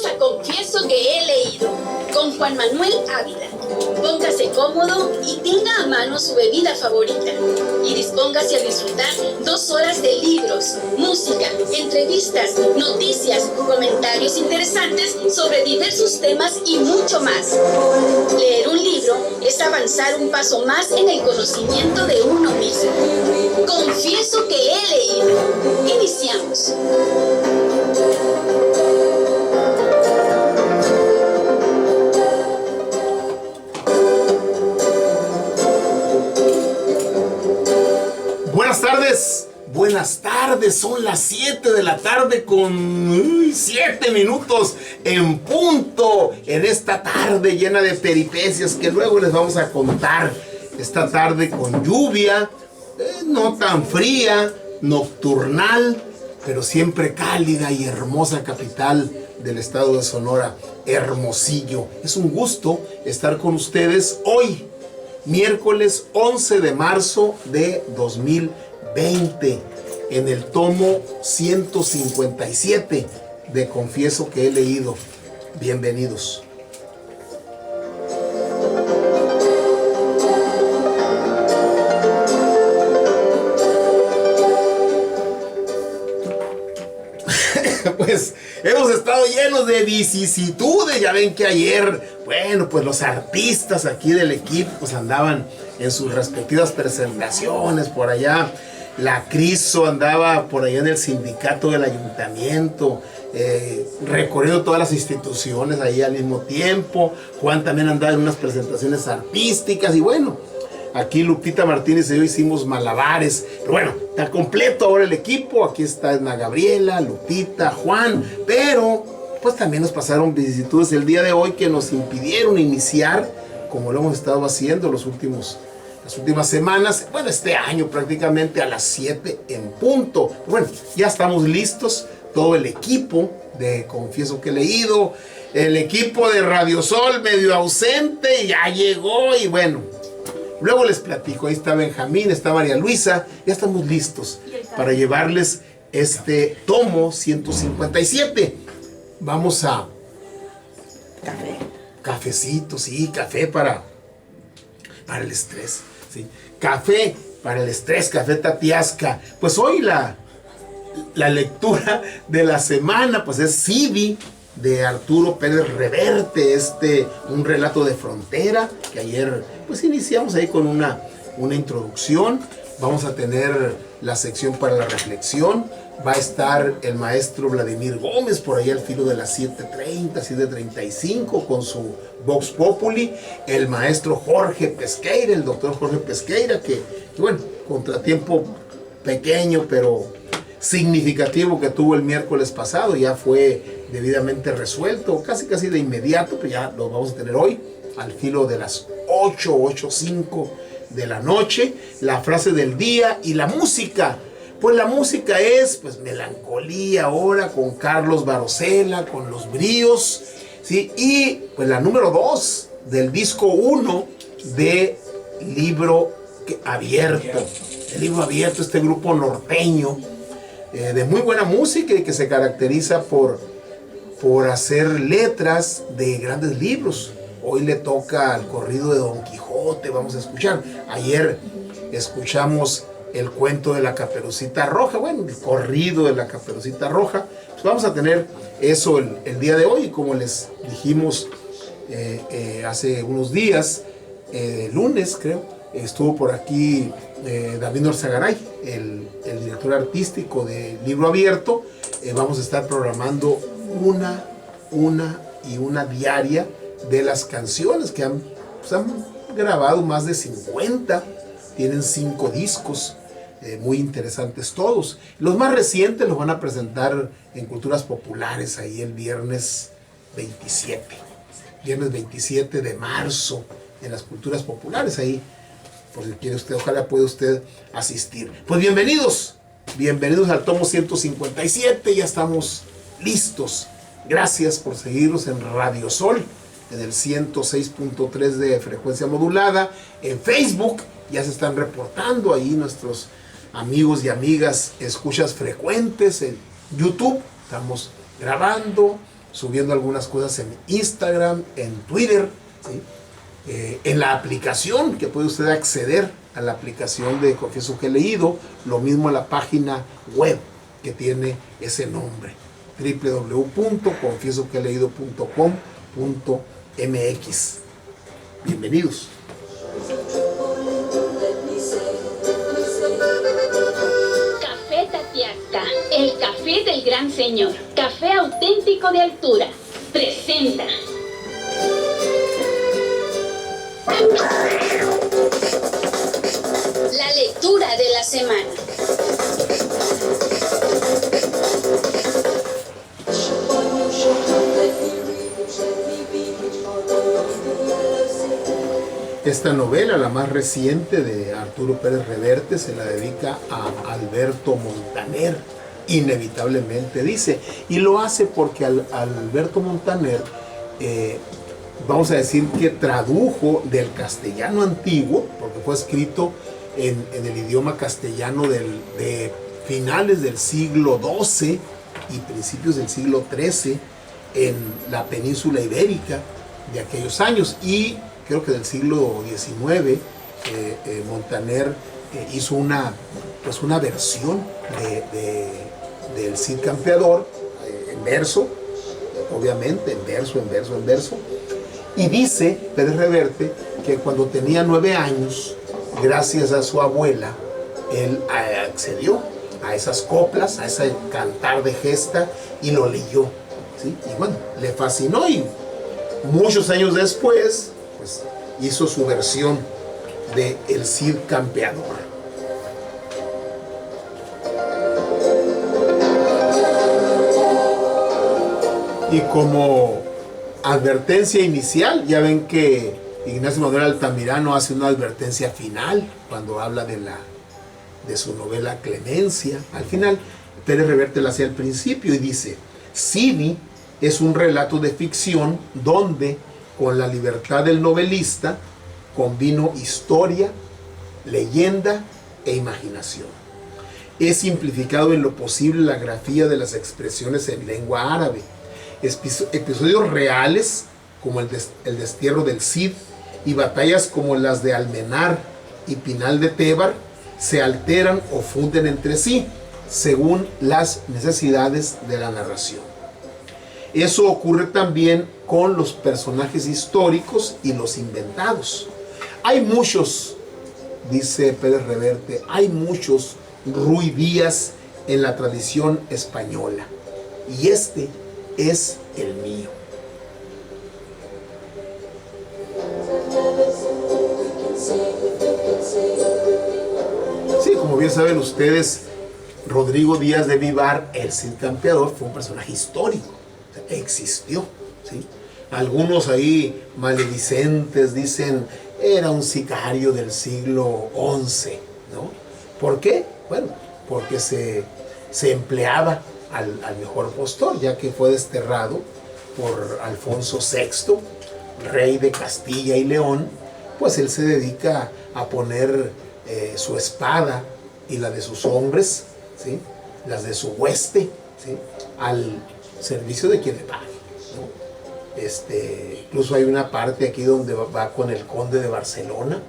Bienvenidos a Confieso que he leído, con Juan Manuel Ávila. Póngase cómodo y tenga a mano su bebida favorita. Y dispóngase a disfrutar 2 horas de libros, música, entrevistas, noticias, comentarios interesantes sobre diversos temas y mucho más. Leer un libro es avanzar un paso más en el conocimiento de uno mismo. Confieso que he leído. Iniciamos. Buenas tardes, son las 7 de la tarde con 7 minutos en punto, en esta tarde llena de peripecias que luego les vamos a contar. Esta tarde con lluvia, no tan fría, nocturnal, pero siempre cálida y hermosa capital del estado de Sonora, Hermosillo. Es un gusto estar con ustedes hoy, miércoles 11 de marzo de 2020, en el tomo 157 de Confieso que he leído. Bienvenidos. Pues hemos estado llenos de vicisitudes. Ya ven que ayer, bueno, pues los artistas aquí del equipo pues andaban en sus respectivas presentaciones por allá. La Criso andaba por allá en el sindicato del ayuntamiento, recorriendo todas las instituciones ahí al mismo tiempo. Juan también andaba en unas presentaciones artísticas y bueno, aquí Lupita Martínez y yo hicimos malabares. Pero bueno, está completo ahora el equipo. Aquí está Edna Gabriela, Lupita, Juan. Pero pues también nos pasaron vicisitudes el día de hoy que nos impidieron iniciar como lo hemos estado haciendo las últimas semanas. Bueno, este año prácticamente a las 7 en punto. Bueno, ya estamos listos. Todo el equipo de Confieso que he leído. El equipo de Radio Sol medio ausente. Ya llegó y bueno, luego les platico. Ahí está Benjamín, está María Luisa. Ya estamos listos para llevarles este tomo 157. Vamos a... Café. Cafecito, sí, café para el estrés. Sí. Café para el estrés, café Tatiasca. Pues hoy la lectura de la semana pues es Sibi, de Arturo Pérez Reverte, un relato de frontera, que ayer pues iniciamos ahí con una introducción. Vamos a tener la sección para la reflexión. Va a estar el maestro Vladimir Gómez por ahí al filo de las 7:30, 7:35 con su Vox Populi. El maestro Jorge Pesqueira, el doctor Jorge Pesqueira, que bueno, contratiempo pequeño pero significativo que tuvo el miércoles pasado, ya fue debidamente resuelto, casi de inmediato, pero ya lo vamos a tener hoy al filo de las 8:05 de la noche. La frase del día y la música. Pues la música es pues melancolía ahora con Carlos Barosela, con Los Bríos, ¿sí? Y pues la número 2 del disco 1 de Libro Abierto. El Libro Abierto, este grupo norteño de muy buena música y que se caracteriza por hacer letras de grandes libros. Hoy le toca al corrido de Don Quijote, vamos a escuchar. Ayer escuchamos el cuento de la Caperucita Roja, bueno, el corrido de la Caperucita Roja. Pues vamos a tener eso el día de hoy, como les dijimos hace unos días, lunes creo, estuvo por aquí David Norzagaray, el director artístico de Libro Abierto. Vamos a estar programando una diaria de las canciones que han grabado más de 50, tienen 5 discos. Muy interesantes todos. Los más recientes los van a presentar en Culturas Populares ahí el viernes 27 de marzo en las Culturas Populares ahí, por si quiere usted, ojalá pueda usted asistir. Pues bienvenidos al tomo 157, ya estamos listos. Gracias por seguirnos en Radio Sol, en el 106.3 de frecuencia modulada, en Facebook. Ya se están reportando ahí nuestros amigos y amigas escuchas frecuentes. En YouTube estamos grabando, subiendo algunas cosas en Instagram, en Twitter, ¿sí? En la aplicación, que puede usted acceder a la aplicación de Confieso que he leído, lo mismo a la página web que tiene ese nombre, www.confiesoqueleído.com.mx. Bienvenidos. Café Tatiacta, el café del gran señor, café auténtico de altura, presenta. La lectura de la semana. Esta novela, la más reciente de Arturo Pérez Reverte, se la dedica a Alberto Montaner, inevitablemente dice, y lo hace porque Alberto Montaner, vamos a decir que tradujo del castellano antiguo, porque fue escrito en el idioma castellano de finales del siglo XII y principios del siglo XIII en la península ibérica de aquellos años, y creo que del siglo XIX, Montaner hizo una versión del Cid Campeador, en verso, obviamente, en verso, y dice Pérez Reverte que cuando tenía 9 años, gracias a su abuela, él accedió a esas coplas, a ese cantar de gesta, y lo leyó, ¿sí? Y bueno, le fascinó, y muchos años después, pues, hizo su versión de El Cid Campeador. Y como advertencia inicial, ya ven que Ignacio Manuel Altamirano hace una advertencia final cuando habla de su novela Clemencia. Al final, Pérez Reverte la hace al principio y dice: Cidi es un relato de ficción donde, con la libertad del novelista, combino historia, leyenda e imaginación. He simplificado en lo posible la grafía de las expresiones en lengua árabe. Episodios reales, como el destierro del Cid, y batallas como las de Almenar y Pinal de Tébar, se alteran o funden entre sí, según las necesidades de la narración. Eso ocurre también con los personajes históricos y los inventados. Hay muchos, dice Pérez Reverte, hay muchos Ruy Díaz en la tradición española, y este es el mío. Sí, como bien saben ustedes, Rodrigo Díaz de Vivar, el Cid Campeador, fue un personaje histórico, o sea, existió, ¿sí? Algunos ahí maledicentes dicen era un sicario del siglo XI, ¿no? ¿Por qué? Bueno, porque se empleaba al mejor postor, ya que fue desterrado por Alfonso VI, rey de Castilla y León. Pues él se dedica a poner su espada y la de sus hombres, ¿sí?, las de su hueste, ¿sí?, al servicio de quien le pague, ¿no? Incluso hay una parte aquí donde va con el conde de Barcelona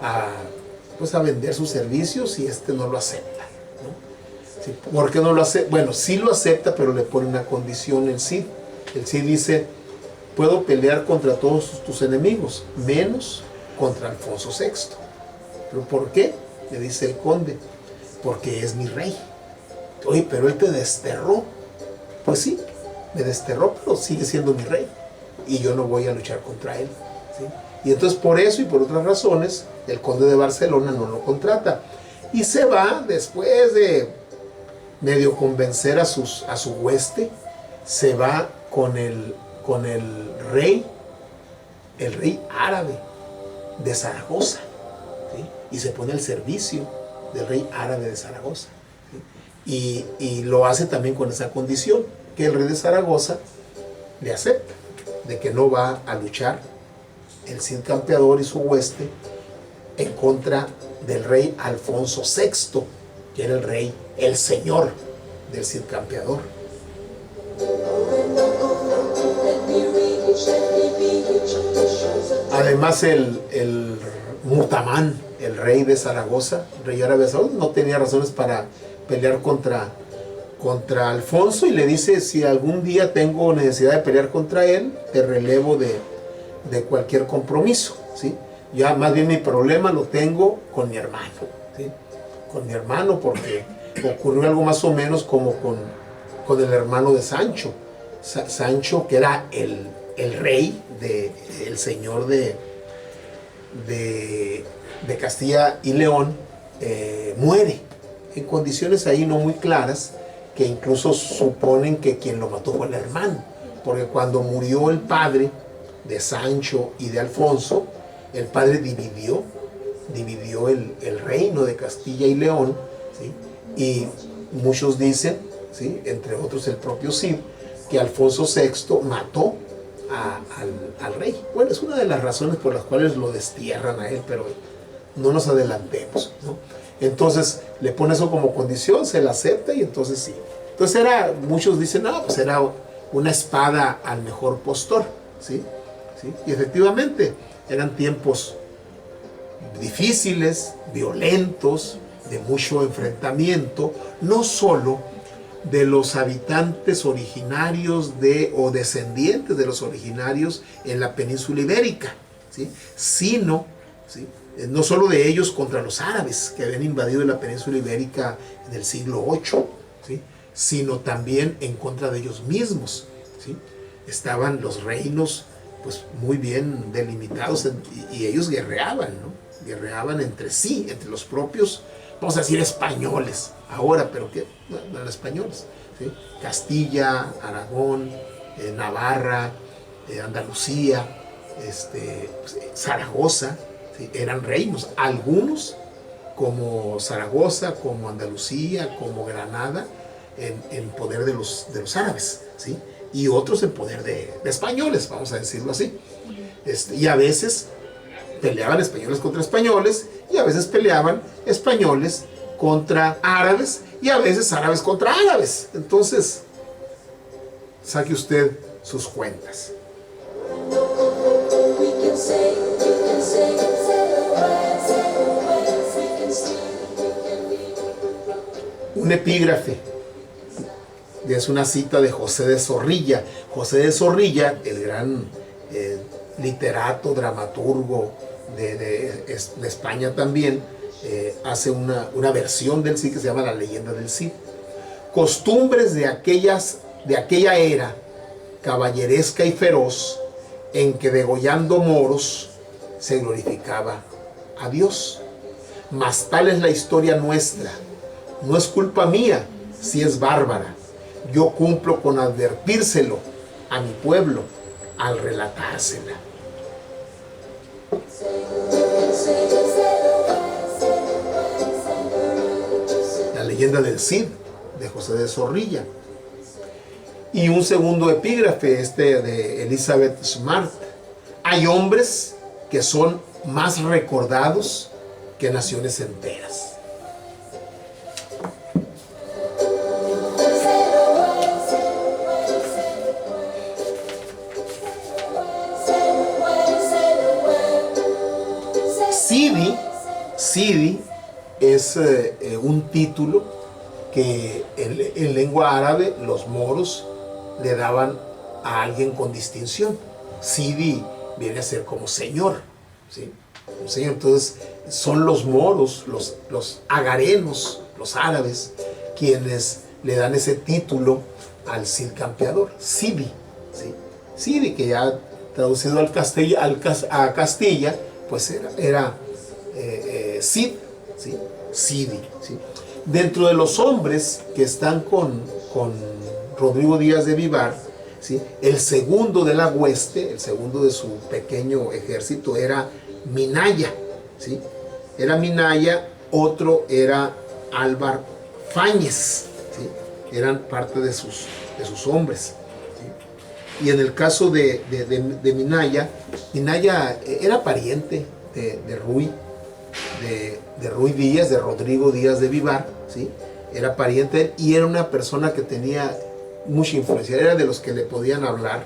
a vender sus servicios, y no lo acepta, ¿no? ¿Sí? ¿Por qué no lo acepta? Bueno, sí lo acepta, pero le pone una condición el Cid. El Cid dice: puedo pelear contra todos tus enemigos, menos contra Alfonso VI. ¿Pero por qué? Le dice el conde: porque es mi rey. Oye, pero él te desterró. Pues sí, me desterró, pero sigue siendo mi rey, y yo no voy a luchar contra él, ¿sí? Y entonces, por eso y por otras razones, el conde de Barcelona no lo contrata, y se va después de medio convencer a su hueste. Se va con el rey árabe de Zaragoza, ¿sí?, y se pone al servicio del rey árabe de Zaragoza, ¿sí? Y lo hace también con esa condición, que el rey de Zaragoza le acepta, de que no va a luchar el Cid Campeador y su hueste en contra del rey Alfonso VI, que era el rey, el señor del Cid Campeador. Además el Mutamán, el rey de Zaragoza, rey árabe de Zaragoza, no tenía razones para pelear contra Alfonso, y le dice: si algún día tengo necesidad de pelear contra él, te relevo de cualquier compromiso, ¿sí? Ya más bien mi problema lo tengo con mi hermano, ¿sí? Con mi hermano, porque ocurrió algo más o menos como con el hermano de Sancho. Sancho, que era el rey, el señor de Castilla y León, muere en condiciones ahí no muy claras, que incluso suponen que quien lo mató fue el hermano, porque cuando murió el padre de Sancho y de Alfonso, el padre dividió el reino de Castilla y León, ¿sí? Y muchos dicen, ¿sí?, entre otros el propio Cid, que Alfonso VI mató al rey. Bueno, es una de las razones por las cuales lo destierran a él, pero no nos adelantemos, ¿no? Entonces le pone eso como condición, se la acepta, y entonces sí. Entonces muchos dicen: no, pues era una espada al mejor postor, ¿sí? ¿Sí? Y efectivamente eran tiempos difíciles, violentos, de mucho enfrentamiento, no solo de los habitantes originarios o descendientes de los originarios en la península ibérica, ¿sí?, sino, ¿sí?, no solo de ellos contra los árabes que habían invadido la península ibérica en el siglo VIII, ¿sí?, sino también en contra de ellos mismos, ¿sí? Estaban los reinos pues muy bien delimitados, y ellos guerreaban, ¿no? Guerreaban entre sí, entre los propios, vamos a decir, españoles ahora, pero que no eran españoles, ¿sí? Castilla, Aragón, Navarra, Andalucía, Zaragoza, ¿sí?, eran reinos. Algunos, como Zaragoza, como Andalucía, como Granada, en poder de los árabes, ¿sí?, y otros en poder de españoles, vamos a decirlo así. Y a veces peleaban españoles contra españoles, y a veces peleaban españoles contra árabes, y a veces árabes contra árabes. Entonces, saque usted sus cuentas. Un epígrafe es una cita de José de Zorrilla. José de Zorrilla, el gran literato, dramaturgo de España también, hace una versión del Cid que se llama La leyenda del Cid. Costumbres de aquella era caballeresca y feroz, en que degollando moros se glorificaba a Dios. Mas tal es la historia nuestra, no es culpa mía si es bárbara. Yo cumplo con advertírselo a mi pueblo al relatársela. La leyenda del Cid, de José de Zorrilla. Y un segundo epígrafe, de Elizabeth Smart. Hay hombres que son más recordados que naciones enteras. Sidi es un título que en lengua árabe los moros le daban a alguien con distinción. Sidi viene a ser como señor, ¿sí? Un señor. Entonces son los moros, los agarenos, los árabes, quienes le dan ese título al Cid campeador, Sidi, ¿sí? Sidi, que ya traducido a Castilla, pues era Cid, ¿sí? Sidi, ¿sí? Dentro de los hombres que están con Rodrigo Díaz de Vivar, ¿sí?, el segundo de la hueste, el segundo de su pequeño ejército, era Minaya, ¿sí? Era Minaya, otro era Álvar Fáñez, ¿sí? Eran parte de sus hombres, ¿sí? Y en el caso de Minaya, Minaya era pariente de Ruy Díaz, de Rodrigo Díaz de Vivar, ¿sí? Era pariente y era una persona que tenía mucha influencia, era de los que le podían hablar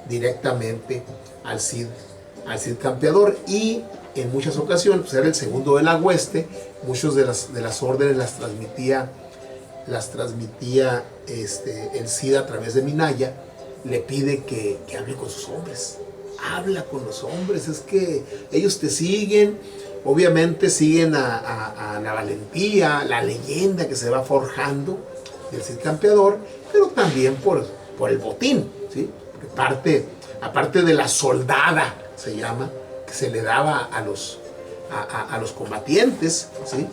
directamente al Cid Campeador, y en muchas ocasiones pues era el segundo de la hueste. Muchos de las órdenes las transmitía el Cid a través de Minaya. Le pide que hable con sus hombres. Habla con los hombres, es que ellos te siguen. Obviamente siguen a la valentía, la leyenda que se va forjando del Cid Campeador, pero también por el botín, ¿sí? Porque aparte de la soldada, se llama, que se le daba a los combatientes, ¿sí?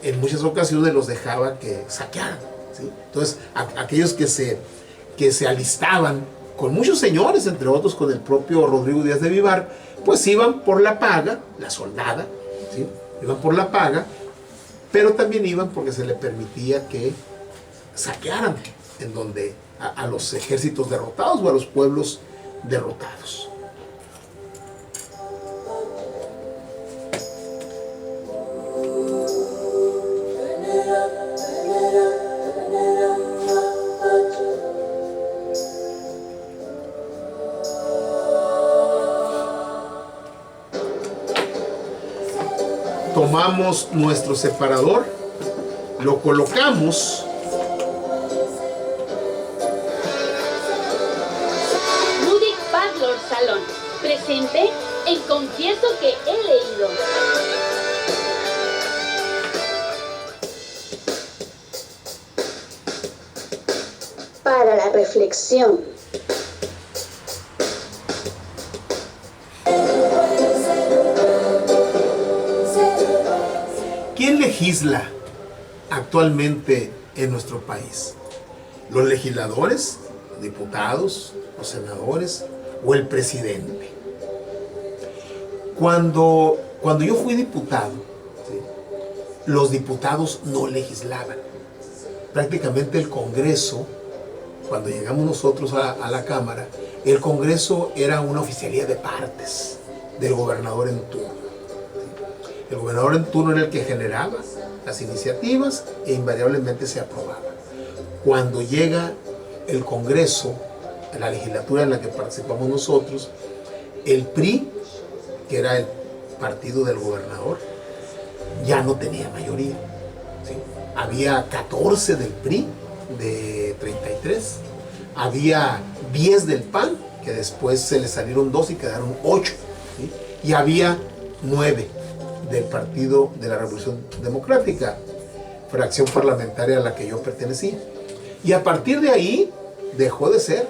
En muchas ocasiones los dejaba que saquearan, ¿sí? Entonces, aquellos que se alistaban con muchos señores, entre otros con el propio Rodrigo Díaz de Vivar, pues iban por la paga, la soldada, ¿sí? Iban por la paga, pero también iban porque se le permitía que saquearan a los ejércitos derrotados o a los pueblos derrotados. Tomamos nuestro separador, lo colocamos. Ludwig Butler Salón, presente en Confieso que he leído. Para la reflexión. ¿Quién legisla actualmente en nuestro país? ¿Los legisladores, los diputados, los senadores o el presidente? Cuando yo fui diputado, ¿sí?, los diputados no legislaban. Prácticamente el Congreso, cuando llegamos nosotros a la Cámara, el Congreso era una oficialía de partes del gobernador en turno. El gobernador en turno era el que generaba las iniciativas e invariablemente se aprobaba. Cuando llega el Congreso, la legislatura en la que participamos nosotros, el PRI, que era el partido del gobernador, ya no tenía mayoría, ¿sí? Había 14 del PRI, de 33. Había 10 del PAN, que después se le salieron 2 y quedaron 8, ¿sí? Y había 9 del Partido de la Revolución Democrática, fracción parlamentaria a la que yo pertenecía. Y a partir de ahí dejó de ser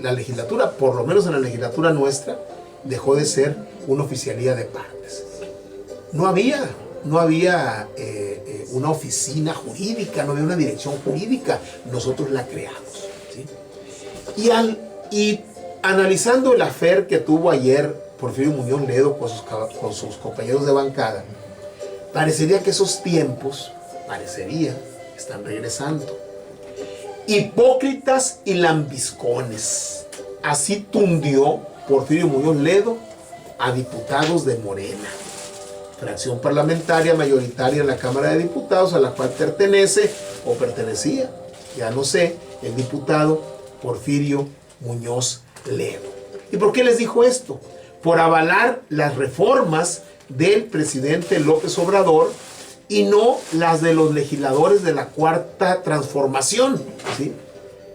la legislatura, por lo menos en la legislatura nuestra, dejó de ser una oficialía de partes. No había una oficina jurídica, no había una dirección jurídica, nosotros la creamos, ¿sí? Y analizando el afer que tuvo ayer Porfirio Muñoz Ledo con sus compañeros de bancada, parecería que esos tiempos, están regresando. Hipócritas y lambiscones. Así tundió Porfirio Muñoz Ledo a diputados de Morena, fracción parlamentaria mayoritaria en la Cámara de Diputados, a la cual pertenecía, ya no sé, el diputado Porfirio Muñoz Ledo. ¿Y por qué les dijo esto? Por avalar las reformas del presidente López Obrador y no las de los legisladores de la Cuarta Transformación, ¿sí?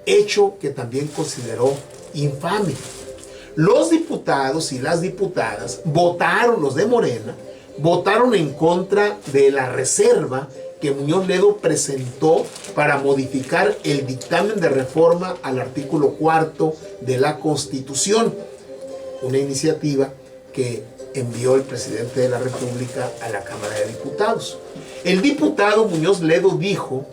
Hecho que también consideró infame. Los diputados y las diputadas los de Morena, votaron en contra de la reserva que Muñoz Ledo presentó para modificar el dictamen de reforma al artículo 4 de la Constitución, una iniciativa que envió el presidente de la República a la Cámara de Diputados. El diputado Muñoz Ledo dijo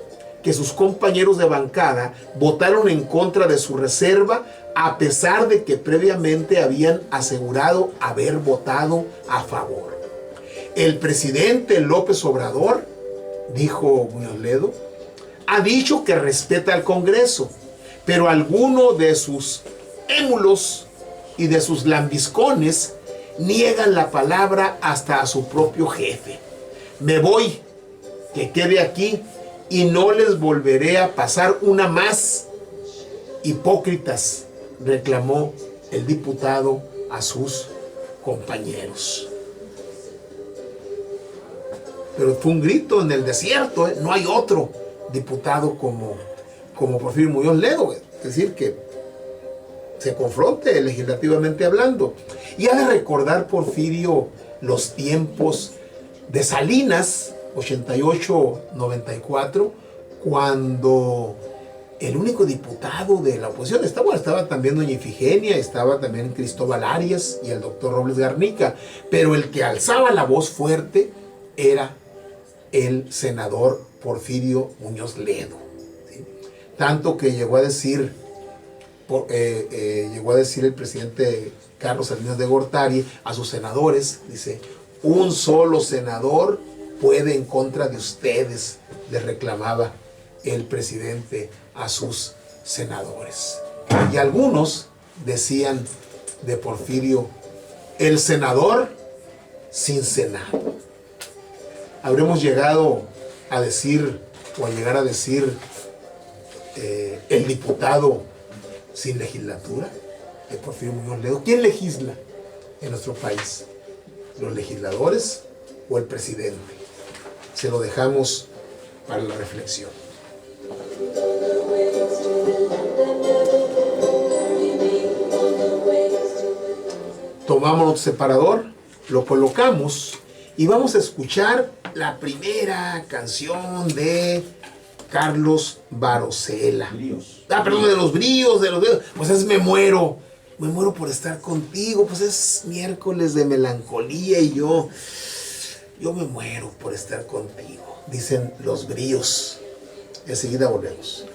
que sus compañeros de bancada votaron en contra de su reserva a pesar de que previamente habían asegurado haber votado a favor. El presidente López Obrador, dijo Muñoz Ledo, ha dicho que respeta al Congreso, pero alguno de sus émulos y de sus lambiscones niegan la palabra hasta a su propio jefe. Me voy, que quede aquí y no les volveré a pasar una más. Hipócritas, reclamó el diputado a sus compañeros. Pero fue un grito en el desierto, ¿eh? No hay otro diputado como Porfirio Muñoz Ledo, es decir, que se confronte legislativamente hablando. Y ha de recordar Porfirio los tiempos de Salinas, 88-94, cuando el único diputado de la oposición estaba también doña Ifigenia, estaba también Cristóbal Arias y el doctor Robles Garnica, pero el que alzaba la voz fuerte era el senador Porfirio Muñoz Ledo, ¿sí? Tanto que llegó a decir el presidente Carlos Salinas de Gortari a sus senadores, dice: un solo senador puede en contra de ustedes, le reclamaba el presidente a sus senadores. Y algunos decían de Porfirio: el senador sin senado. Habremos llegado a decir, o a llegar a decir, el diputado sin legislatura, de Porfirio Muñoz Ledo. ¿Quién legisla en nuestro país? ¿Los legisladores o el presidente? Se lo dejamos para la reflexión. Tomamos nuestro separador, lo colocamos y vamos a escuchar la primera canción de Carlos Barosela. Perdón, de los bríos, pues es Me muero por estar contigo, pues es miércoles de melancolía y yo me muero por estar contigo, dicen los bríos. Enseguida volvemos.